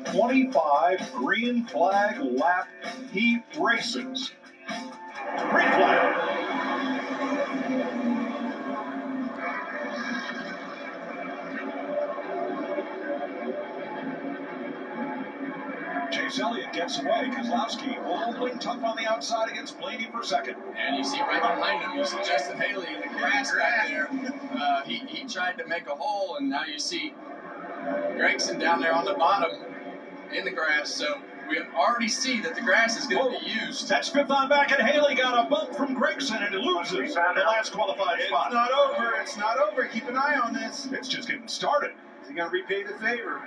25 green flag lap heat races. Green flag. Chase Elliott gets away. Kozlowski holding tough on the outside against Blaney for second. And you see right behind him, you see Justin Haley in the grass back there. He tried to make a hole, and now you see Gregson down there on the bottom in the grass. So we already see that the grass is going to be used. That's fifth on back, and Haley got a bump from Gregson, and he loses the last qualified spot. It's not over. It's not over. Keep an eye on this. It's just getting started. Is he going to repay the favor?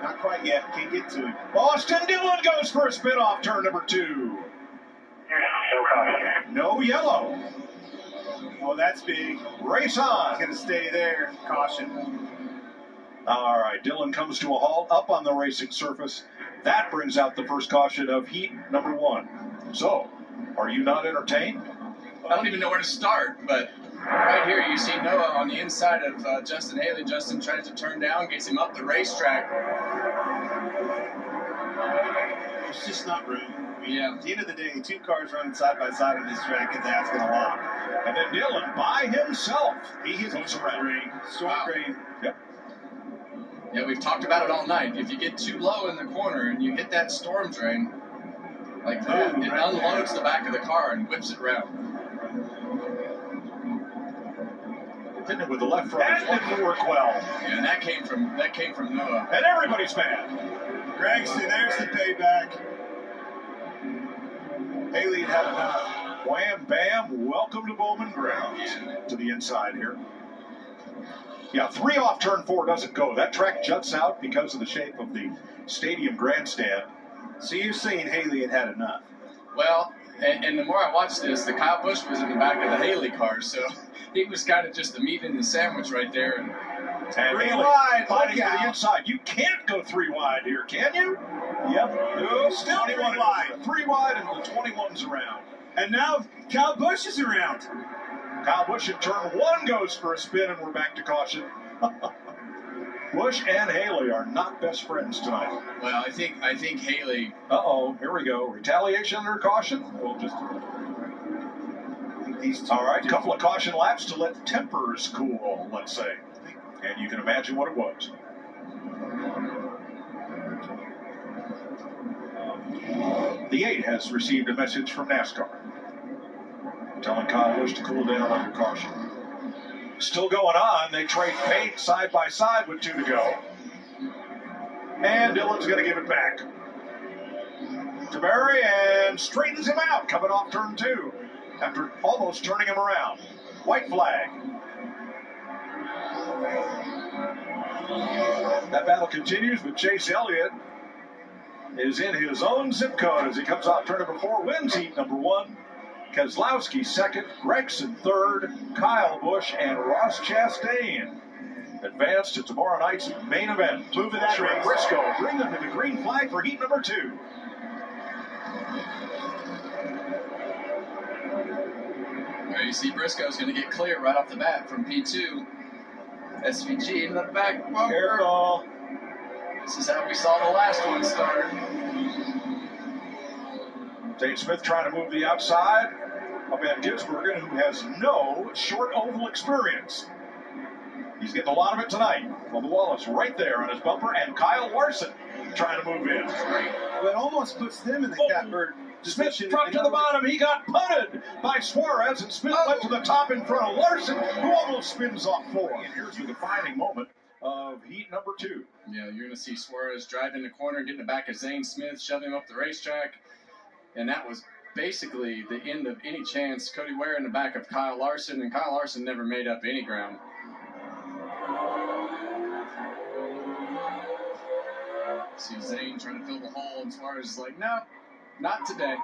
Not quite yet. Can't get to it. Austin Dillon goes for a spin off turn number 2. No yellow. Oh, that's big. Race on. He's going to stay there. Caution. All right, Dillon comes to a halt up on the racing surface. That brings out the first caution of heat number 1. So, are you not entertained? I don't even know where to start, but right here you see Noah on the inside of Justin Haley. Justin tries to turn down, gets him up the racetrack. There's just not room. Yeah. At the end of the day, 2 cars running side by side on this track, it's asking a lot. And then Dillon by himself. He hits a storm drain. Storm drain. Yep. Yeah, we've talked about it all night. If you get too low in the corner and you hit that storm drain like that, it unloads the back of the car and whips it around. Hitting it with the left front. That didn't work well. Yeah, that came from Noah. And everybody's mad. Gregson, there's the payback. Haley had enough. Wham, bam, welcome to Bowman grounds. To the inside here. Yeah, 3 off turn 4 doesn't go. That track juts out because of the shape of the stadium grandstand. So you're saying Haley had enough? Well, and the more I watched this, the Kyle Busch was in the back of the Haley car, so he was kind of just the meat in the sandwich right there. And 3 wide, fighting to the inside. You can't go 3 wide here, can you? Yep. No, still 3 wide. 3 wide and the 21's around. And now Kyle Busch is around. Kyle Busch in turn 1 goes for a spin, and we're back to caution. Busch and Haley are not best friends tonight. Well, I think Haley. Uh-oh, here we go. Retaliation under caution. We'll just. All right, a couple of caution laps to let tempers cool, let's say. And you can imagine what it was. The 8 has received a message from Nascar telling Kyle Busch to cool down under caution. Still going on. They trade paint side by side with 2 to go. And Dillon's going to give it back to Barry and straightens him out coming off turn 2 after almost turning him around. White flag. That battle continues, but Chase Elliott is in his own zip code as he comes off turn number 4, wins heat number 1. Kozlowski second, Gregson third, Kyle Busch and Ross Chastain advance to tomorrow night's main event. Moving that race. Briscoe bring them to the green flag for heat number 2. There you see Briscoe's going to get clear right off the bat from P2. SVG in the back bumper. Careful. This is how we saw the last one start. Tate Smith trying to move the outside of Van Gisbergen, who has no short oval experience. He's getting a lot of it tonight. Bubba Wallace right there on his bumper, and Kyle Larson trying to move in. That almost puts them in the catbird. Smith dropped to the bottom. He got punted by Suarez, and Smith went to the top in front of Larson, who almost spins off 4. And here's the defining moment of heat number 2. Yeah, you're going to see Suarez drive in the corner, getting the back of Zane Smith, shoving him up the racetrack. And that was basically the end of any chance. Cody Ware in the back of Kyle Larson, and Kyle Larson never made up any ground. See Zane trying to fill the hole, and Suarez is like, no, not today.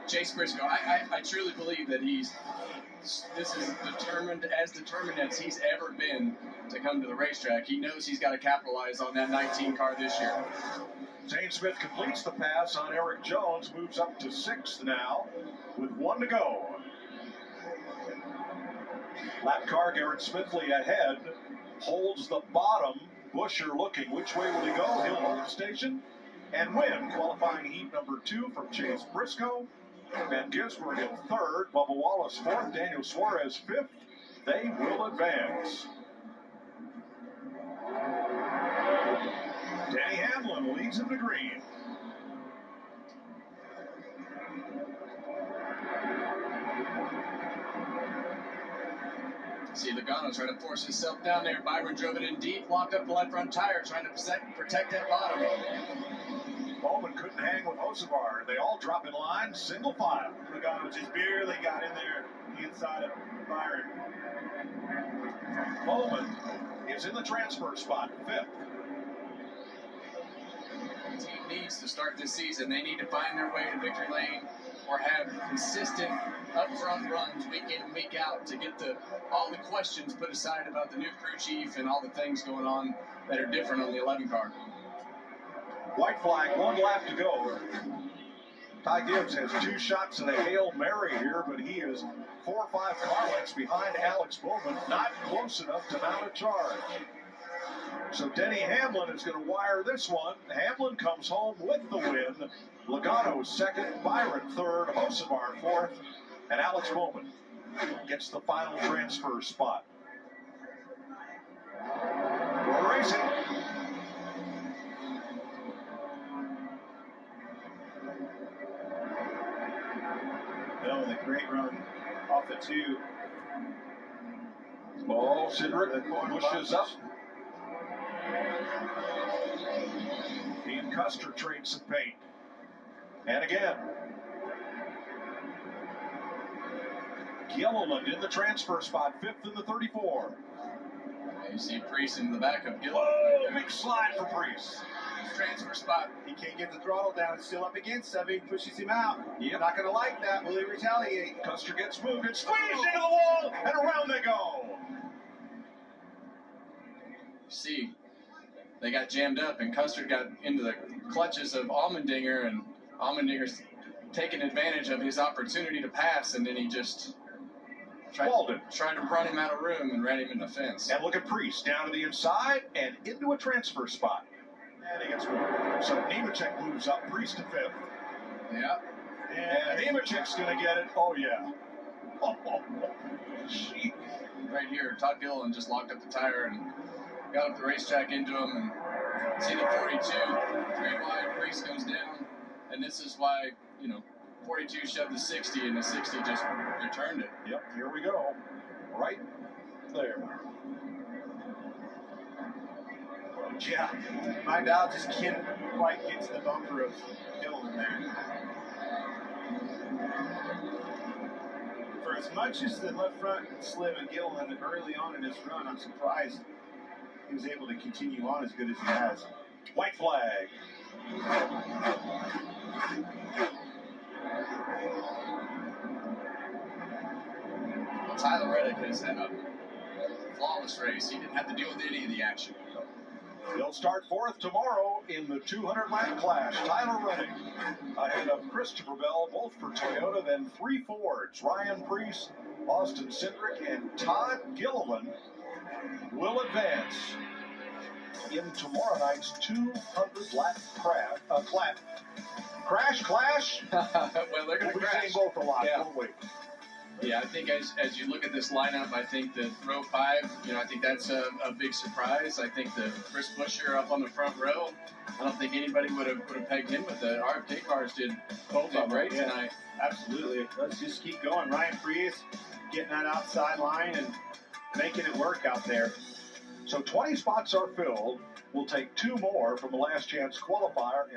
Chase Briscoe, I truly believe that this is determined as he's ever been to come to the racetrack. He knows he's got to capitalize on that 19 car this year. Zane Smith completes the pass on Eric Jones, moves up to 6th now with 1 to go. Lap car Garrett Smithley ahead holds the bottom. Busher looking. Which way will he go? He'll hold station and win qualifying heat number 2 from Chase Briscoe. Ben Ginsburg in 3rd. Bubba Wallace 4th. Daniel Suarez 5th. They will advance. Danny Hamlin leads in the green. See Logano trying to force himself down there. Byron drove it in deep, locked up the left front tire, trying to protect that bottom. Bowman couldn't hang with Hocevar. They all drop in line, single file. Logano just barely got in there inside of Byron. Bowman is in the transfer spot, 5th. The team needs to start this season. They need to find their way to victory lane or have consistent upfront runs week in and week out to get all the questions put aside about the new crew chief and all the things going on that are different on the 11 car. White flag, 1 lap to go. Ty Gibbs has 2 shots at a Hail Mary here, but he is 4 or 5 car lengths behind Alex Bowman, not close enough to mount a charge. So Denny Hamlin is going to wire this one. Hamlin comes home with the win. Logano 2nd, Byron 3rd, Hocevar 4th, and Alex Bowman gets the final transfer spot. We're racing. Bill with a great run off the 2. Oh, Cindric pushes up. He and Custer trade some paint. And again. Gilliland in the transfer spot, 5th in the 34. You see Priest in the back of Gilliland. Whoa, big slide for Priest. Transfer spot. He can't get the throttle down. It's still up against him. He pushes him out. Yep. Not going to like that. Will he retaliate? Custer gets moved and squeezed into the wall, and around they go. See, they got jammed up, and Custer got into the clutches of Allmendinger, and Allmendinger's taking advantage of his opportunity to pass, and then he just tried to run him out of room and ran him in the fence. And look at Priest down to the inside and into a transfer spot. And he gets moved. So Nemechek moves up, Priest to 5th. Yeah. And Nemechek's going to get it. Oh, yeah. Gee. Right here, Todd Gilliland just locked up the tire and got up the racetrack into him, and see the 42, 3 wide, Priest goes down, and this is why, 42 shoved the 60, and the 60 just returned it. Yep, here we go. Right there. Yeah, my dial just can't quite get to the bumper of Gilliland there. For as much as the left front slid on Gilliland early on in his run, I'm surprised he was able to continue on as good as he has. White flag. Well, Tyler Reddick has had a flawless race. He didn't have to deal with any of the action. He'll start 4th tomorrow in the 200-lap clash. Tyler Reddick ahead of Christopher Bell, both for Toyota, then 3 Fords. Ryan Priest, Austin Cindric, and Todd Gilliland will advance in tomorrow night's 200-lap crash. Well, they're going to We'll be crash. seeing both a lot, Yeah. won't we? Yeah, I think as you look at this lineup, I think that row 5, I think that's a big surprise. I think the Chris Buescher up on the front row, I don't think anybody would have pegged him, but the RFK cars did great tonight. Absolutely. Let's just keep going. Ryan Priest getting that outside line and making it work out there. So 20 spots are filled. We'll take 2 more from the last chance qualifier.